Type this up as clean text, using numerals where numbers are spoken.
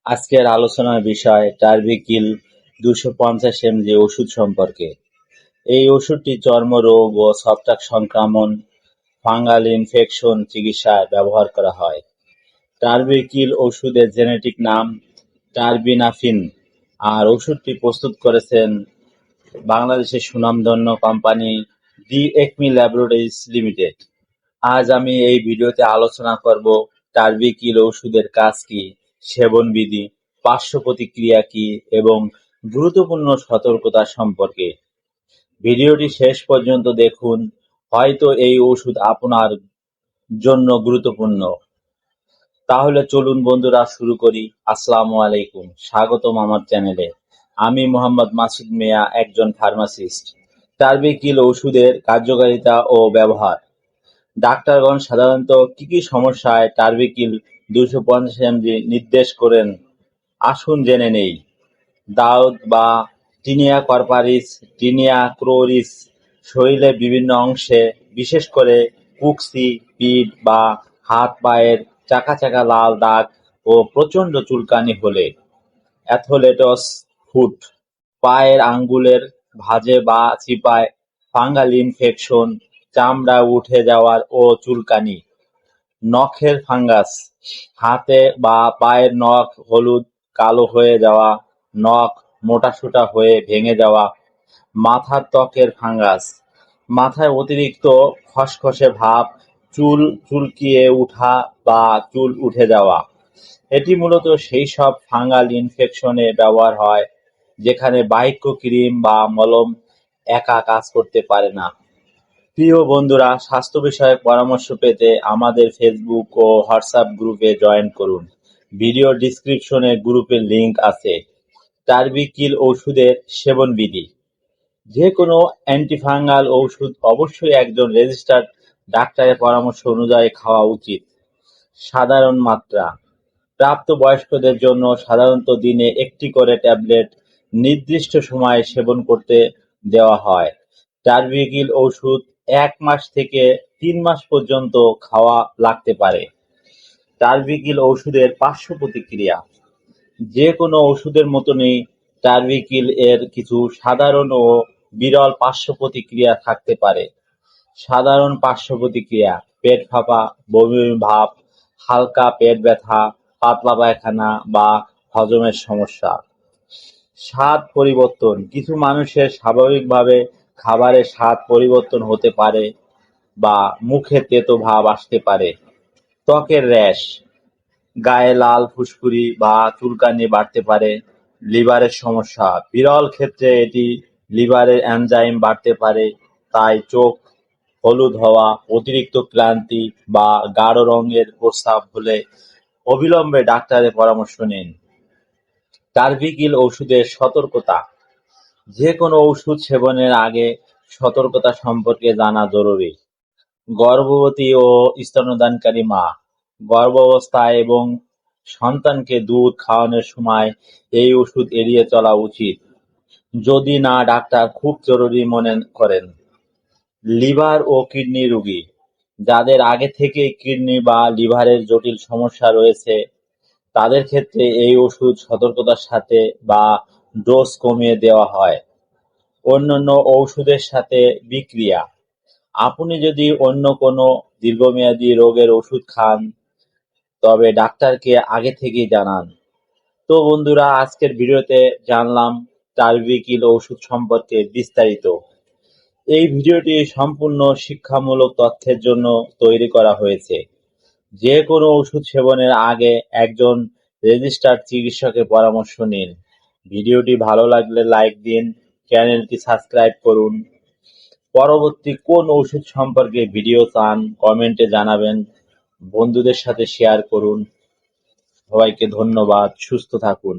আজকের আলোচনার বিষয় টার্বিকিল 250 mg ওষুধ সম্পর্কে। এই ওষুধটি চর্মরোগ ও ছত্রাক সংক্রমণ, ফাঙ্গাল ইনফেকশন চিকিৎসায় ব্যবহার করা হয়। টার্বিকিল ওষুধের জেনেটিক নাম টার্বিনাফিন, আর ওষুধটি প্রস্তুত করেছেন বাংলাদেশের সুনামধন্য company the Acme laboratories limited. আজ আমি এই ভিডিওতে আলোচনা করব টার্বিকিল ওষুধের কাজ কি, সেবনবিধি, পার্শ্ব প্রতিক্রিয়া কি এবং গুরুত্বপূর্ণ সতর্কতা সম্পর্কে। ভিডিওটি শেষ পর্যন্ত দেখুন, হয়তো এই ওষুধ আপনার জন্য গুরুত্বপূর্ণ। তাহলে চলুন বন্ধুরা শুরু করি। আসসালামু আলাইকুম, স্বাগতম আমার চ্যানেলে। আমি মোহাম্মদ মাসুদ মিয়া, একজন ফার্মাসিস্ট। টার্বিকিল ওষুধের কার্যকারিতা ও ব্যবহার। ডাক্তারগণ সাধারণত কি কি সমস্যায় টার্বিকিল 250 mg নির্দেশ করেন, আসুন জেনে নেই। দাউদ বা টিনিয়া কর্পারিস, টিনিয়া ক্রোরিস, শরীরের বিভিন্ন অংশে, বিশেষ করে কুক্সি, পিঠ বা হাত পায়ের চাকা চাকা লাল দাগ ও প্রচণ্ড চুলকানি হলে। অ্যাথলেটস ফুট, পায়ের আঙ্গুলের ভাঁজে বা চিপায় ফাঙ্গাল ইনফেকশন, চামড়া উঠে যাওয়ার ও চুলকানি। নখের ফাঙ্গাস, হাতে বা পায়ের নখ হলুদ কালো হয়ে যাওয়া, নখ মোটাসোটা হয়ে ভেঙে যাওয়া। মাথার ত্বকের ফাঙ্গাস, মাথায় অতিরিক্ত খসখসে ভাব, চুল চুলকিয়ে ওঠা বা চুল উঠে যাওয়া। এটি মূলত সেই সব ফাঙ্গাল ইনফেকশনে ব্যবহার হয় যেখানে বাহ্য ক্রিম বা মলম একা কাজ করতে পারে না। প্রিয় বন্ধুরা, স্বাস্থ্য বিষয়ক পরামর্শ পেতে আমাদের ফেসবুক ও হোয়াটসঅ্যাপ গ্রুপে জয়েন করুন। ভিডিও ডিসক্রিপশনে গ্রুপের লিংক আছে। টার্বিকিল ওষুধের সেবনবিধি। যে কোনো অ্যান্টিফাঙ্গাল ওষুধ অবশ্যই একজন রেজিস্টার্ড ডাক্তারের পরামর্শ অনুযায়ী খাওয়া উচিত। সাধারণ মাত্রা। প্রাপ্তবয়স্কদের জন্য সাধারণত দিনে একটি করে ট্যাবলেট নির্দিষ্ট সময়ে সেবন করতে দেওয়া হয়। টার্বিকিল ওষুধ 1 মাস থেকে 3 মাস পর্যন্ত খাওয়া লাগতে পারে। টার্বিকিল ওষুধের পার্শ্ব প্রতিক্রিয়া। যে কোনো ওষুধের মতনই টার্বিকিল এর কিছু সাধারণ ও বিরল পার্শ্ব প্রতিক্রিয়া থাকতে পারে। সাধারণ পার্শ্ব প্রতিক্রিয়া: পেট ফাঁপা, বমি বমি ভাব, হালকা পেট ব্যথা, পাতলা পায়খানা বা হজমের সমস্যা। স্বাদ পরিবর্তন: কিছু মানুষের স্বাভাবিকভাবে খাবারের স্বাদ পরিবর্তন হতে পারে বা মুখে তেতো ভাব আসতে পারে। ত্বকের র্যাশ, গায়ে লাল ফুসকুড়ি বা চুলকানি বাড়তে পারে। লিভারের সমস্যা: বিরল ক্ষেত্রে এটি লিভারের এনজাইম বাড়তে পারে, তাই চোখ হলুদ হওয়া, অতিরিক্ত ক্লান্তি বা গাঢ় রঙের প্রস্রাব হলে অবিলম্বে ডাক্তারের পরামর্শ নিন। টার্বিকিল ওষুধের সতর্কতা। যে কোনো ওষুধ সেবনের আগে সতর্কতা সম্পর্কে জানা জরুরি। গর্ভবতী ও স্তন্যদানকারী মা, গর্ভাবস্থায় এবং সন্তানকে দুধ খাওয়ানোর সময় এই ওষুধ এড়িয়ে চলা উচিত, যদি না ডাক্তার খুব জরুরি মনে করেন। লিভার ও কিডনি রোগী, যাদের আগে থেকেই কিডনি বা লিভারের জটিল সমস্যা রয়েছে, তাদের ক্ষেত্রে এই ওষুধ সতর্কতার সাথে বা ডোজ কমিয়ে দেওয়া হয়। অন্যান্য ঔষধের সাথে বিক্রিয়া: আপনি যদি অন্য কোনো দীর্ঘমেয়াদী রোগের ওষুধ খান, তবে ডাক্তারকে আগে থেকেই জানান। তো বন্ধুরা, আজকের ভিডিওতে জানলাম টার্বিকিল ওষুধ সম্পর্কে বিস্তারিত। এই ভিডিওটি সম্পূর্ণ শিক্ষামূলক তথ্যের জন্য তৈরি করা হয়েছে। যে কোনো ওষুধ সেবনের আগে একজন রেজিস্টার্ড চিকিৎসকের পরামর্শ নিন। ভিডিওটি ভালো লাগলে লাইক দিন, চ্যানেলটি সাবস্ক্রাইব করুন। পরবর্তী কোন ওষুধ সম্পর্কে ভিডিও চান কমেন্টে জানাবেন, বন্ধুদের সাথে শেয়ার করুন। সবাইকে ধন্যবাদ, সুস্থ থাকুন।